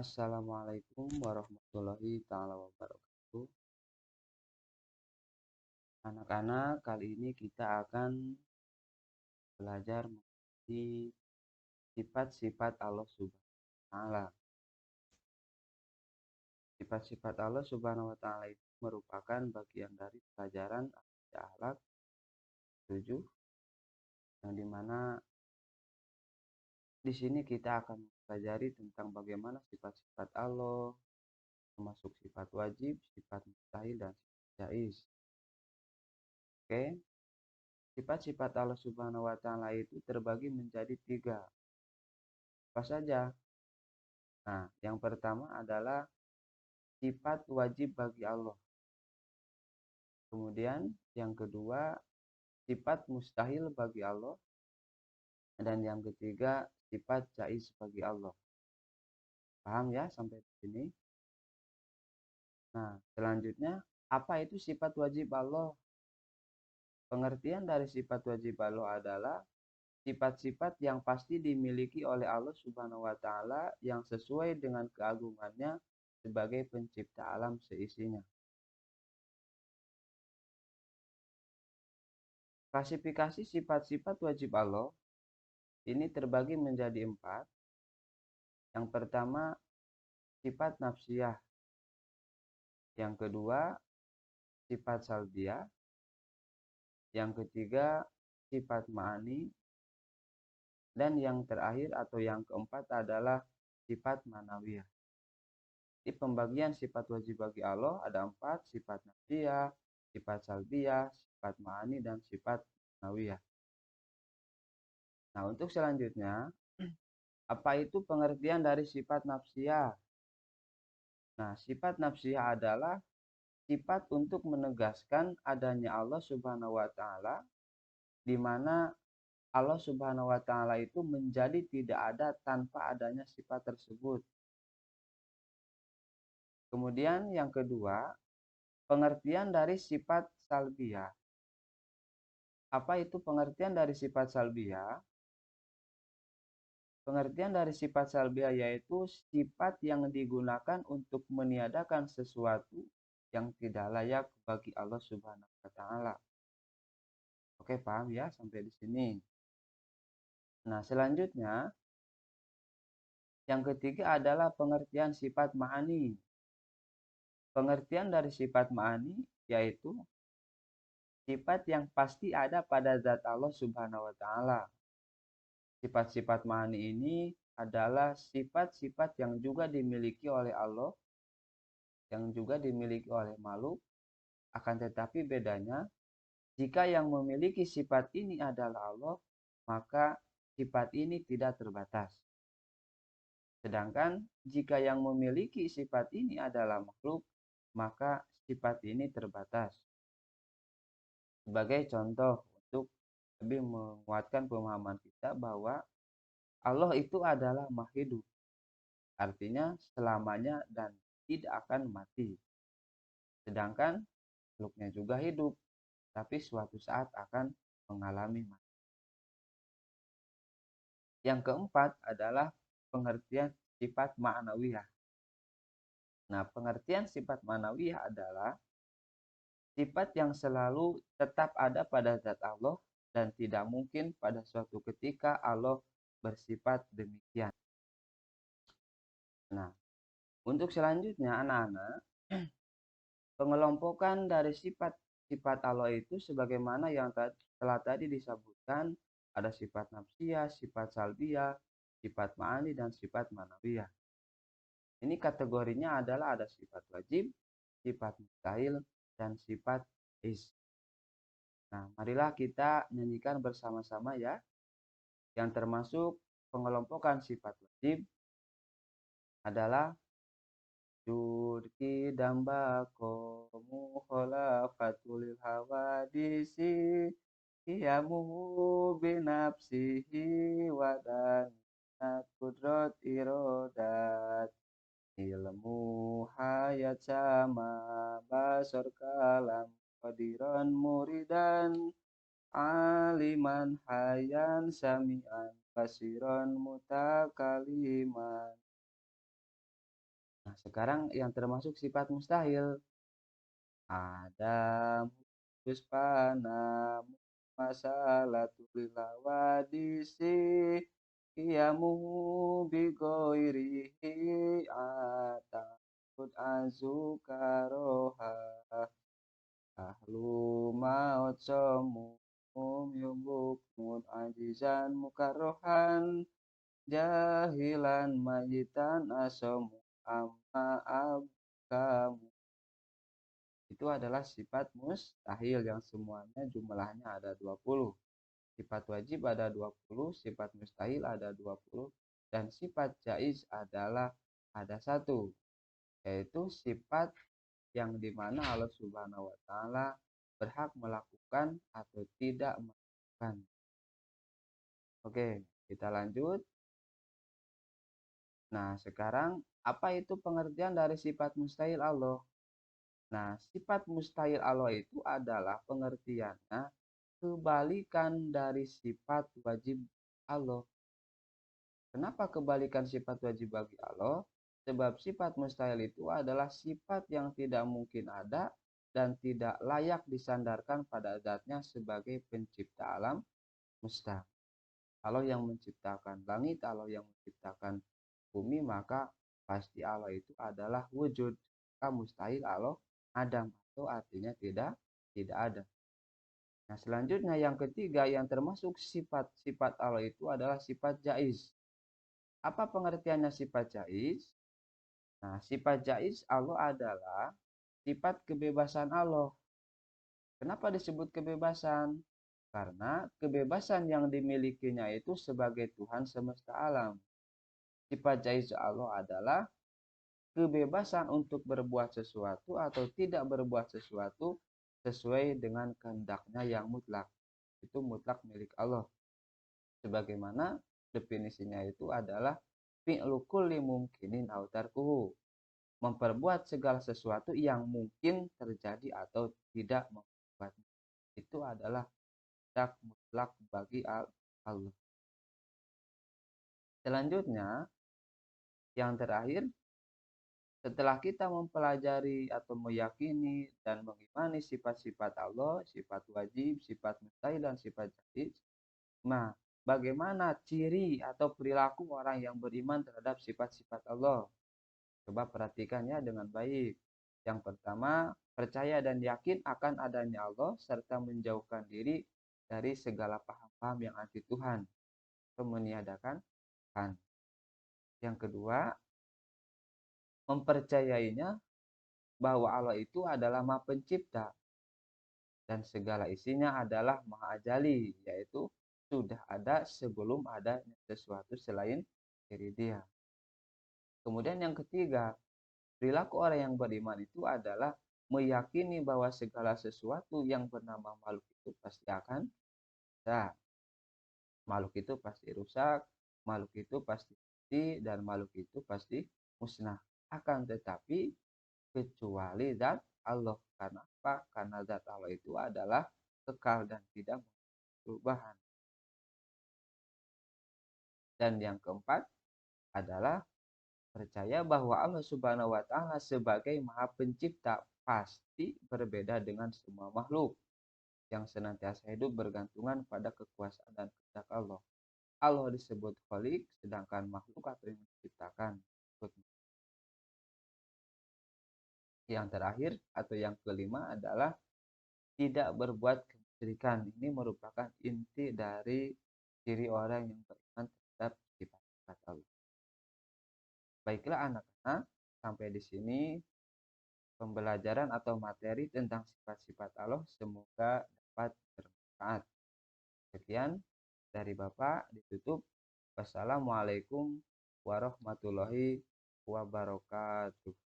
Assalamualaikum warahmatullahi taala wabarakatuh. Anak-anak, kali ini kita akan belajar mengenai sifat-sifat Allah Subhanahu wa taala. Sifat-sifat Allah Subhanahu wa taala itu merupakan bagian dari pelajaran akidah akhlak 7, yang dimana di sini kita akan mempelajari tentang bagaimana sifat-sifat Allah, termasuk sifat wajib, sifat mustahil, dan sifat jaiz. Oke. Sifat-sifat Allah Subhanahu wa taala itu terbagi menjadi 3. Apa saja? Nah, yang pertama adalah sifat wajib bagi Allah. Kemudian yang kedua, sifat mustahil bagi Allah. Dan yang ketiga, sifat jaiz bagi Allah. Paham ya sampai di sini? Nah, selanjutnya, apa itu sifat wajib Allah? Pengertian dari sifat wajib Allah adalah sifat-sifat yang pasti dimiliki oleh Allah Subhanahu wa taala yang sesuai dengan keagungannya sebagai pencipta alam seisinya. Klasifikasi sifat-sifat wajib Allah ini terbagi menjadi 4. Yang pertama, sifat nafsiyah. Yang kedua, sifat salbiyah. Yang ketiga, sifat ma'ani. Dan yang terakhir atau yang keempat adalah sifat manawiyah. Di pembagian sifat wajib bagi Allah ada 4, sifat nafsiyah, sifat salbiyah, sifat ma'ani, dan sifat manawiyah. Nah, untuk selanjutnya, apa itu pengertian dari sifat nafsiyah? Nah, sifat nafsiyah adalah sifat untuk menegaskan adanya Allah Subhanahu wa taala, di mana Allah Subhanahu wa taala itu menjadi tidak ada tanpa adanya sifat tersebut. Kemudian yang kedua, pengertian dari sifat salbiyah. Apa itu pengertian dari sifat salbiyah? Pengertian dari sifat salbiyah yaitu sifat yang digunakan untuk meniadakan sesuatu yang tidak layak bagi Allah Subhanahu wa taala. Oke, paham ya sampai di sini. Nah, selanjutnya yang ketiga adalah pengertian sifat ma'ani. Pengertian dari sifat ma'ani yaitu sifat yang pasti ada pada zat Allah Subhanahu wa taala. Sifat-sifat ma'ani ini adalah sifat-sifat yang juga dimiliki oleh Allah, yang juga dimiliki oleh makhluk. Akan tetapi bedanya, jika yang memiliki sifat ini adalah Allah, maka sifat ini tidak terbatas. Sedangkan jika yang memiliki sifat ini adalah makhluk, maka sifat ini terbatas. Sebagai contoh, untuk lebih menguatkan pemahaman kita bahwa Allah itu adalah Maha Hidup. Artinya selamanya dan tidak akan mati. Sedangkan makhluknya juga hidup, tapi suatu saat akan mengalami mati. Yang keempat adalah pengertian sifat ma'nawiyah. Nah, pengertian sifat ma'nawiyah adalah sifat yang selalu tetap ada pada zat Allah dan tidak mungkin pada suatu ketika Allah bersifat demikian. Nah, untuk selanjutnya anak-anak, pengelompokan dari sifat-sifat Allah itu sebagaimana yang telah tadi disebutkan, ada sifat nafsiyah, sifat salbiyah, sifat ma'ani, dan sifat manawiyah. Ini kategorinya adalah ada sifat wajib, sifat mustahil, dan sifat is. Nah, marilah kita nyanyikan bersama-sama ya. Yang termasuk pengelompokan sifat wajib adalah Jurki damba komu kholafatul hawadisi Hiyamuhu binapsihi wadanat kudrot irodat Ilmu hayat sama basor kalam qadiran muridan aliman hayan sami'an basiron mutakaliman. Nah, sekarang yang termasuk sifat mustahil. Adam Puspana masalah tulilawadisi Kiamuhu bigoirihi atakut azukaroha ahlu maut somum yubukmun ajizan mukarohan jahilan majitan asomu amma abkamu. Itu adalah sifat mustahil yang semuanya jumlahnya ada 20. Sifat wajib ada 20, sifat mustahil ada 20, dan sifat jaiz adalah ada satu, yaitu sifat yang dimana Allah Subhanahu wa Ta'ala berhak melakukan atau tidak melakukan. Oke, kita lanjut. Nah, sekarang apa itu pengertian dari sifat mustahil Allah? Nah, sifat mustahil Allah itu adalah pengertiannya kebalikan dari sifat wajib Allah. Kenapa kebalikan sifat wajib bagi Allah? Sebab sifat mustahil itu adalah sifat yang tidak mungkin ada dan tidak layak disandarkan pada zatnya sebagai pencipta alam semesta. Kalau yang menciptakan langit, kalau yang menciptakan bumi, maka pasti Allah itu adalah wujud. Maka mustahil Allah ada, atau artinya tidak ada. Nah, selanjutnya yang ketiga yang termasuk sifat-sifat Allah itu adalah sifat jaiz. Apa pengertiannya sifat jaiz? Nah, sifat jaiz Allah adalah sifat kebebasan Allah. Kenapa disebut kebebasan? Karena kebebasan yang dimilikinya itu sebagai Tuhan semesta alam. Sifat jaiz Allah adalah kebebasan untuk berbuat sesuatu atau tidak berbuat sesuatu sesuai dengan kehendaknya yang mutlak. Itu mutlak milik Allah. Sebagaimana definisinya itu adalah fi'lu kulli mumkinin aw tarkuhu. Memperbuat segala sesuatu yang mungkin terjadi atau tidak membuat. Itu adalah kehendak mutlak bagi Allah. Selanjutnya, yang terakhir, setelah kita mempelajari atau meyakini dan mengimani sifat-sifat Allah, sifat wajib, sifat mustahil, dan sifat jaiz, nah, bagaimana ciri atau perilaku orang yang beriman terhadap sifat-sifat Allah? Coba perhatikannya dengan baik. Yang pertama, percaya dan yakin akan adanya Allah serta menjauhkan diri dari segala paham-paham yang anti Tuhan atau meniadakan Tuhan. Yang kedua, mempercayainya bahwa Allah itu adalah Maha Pencipta dan segala isinya adalah Maha Ajali, yaitu sudah ada sebelum ada sesuatu selain diri Dia. Kemudian yang ketiga, perilaku orang yang beriman itu adalah meyakini bahwa segala sesuatu yang bernama makhluk itu pasti akan ada. Makhluk itu pasti rusak, makhluk itu pasti mati, dan makhluk itu pasti musnah. Akan tetapi kecuali zat Allah. Karena apa? Karena zat Allah itu adalah kekal dan tidak perubahan. Dan yang keempat adalah percaya bahwa Allah Subhanahu wa Ta'ala sebagai Maha Pencipta pasti berbeda dengan semua makhluk yang senantiasa hidup bergantungan pada kekuasaan dan kehendak Allah. Allah disebut Khalik, sedangkan makhluk atau yang menciptakan. Yang terakhir atau yang kelima adalah tidak berbuat kemusyrikan. Ini merupakan inti dari ciri orang yang beriman terhadap sifat-sifat Allah. Baiklah anak-anak, sampai di sini pembelajaran atau materi tentang sifat-sifat Allah semoga dapat bermanfaat. Sekian dari Bapak, ditutup. Wassalamualaikum warahmatullahi wabarakatuh.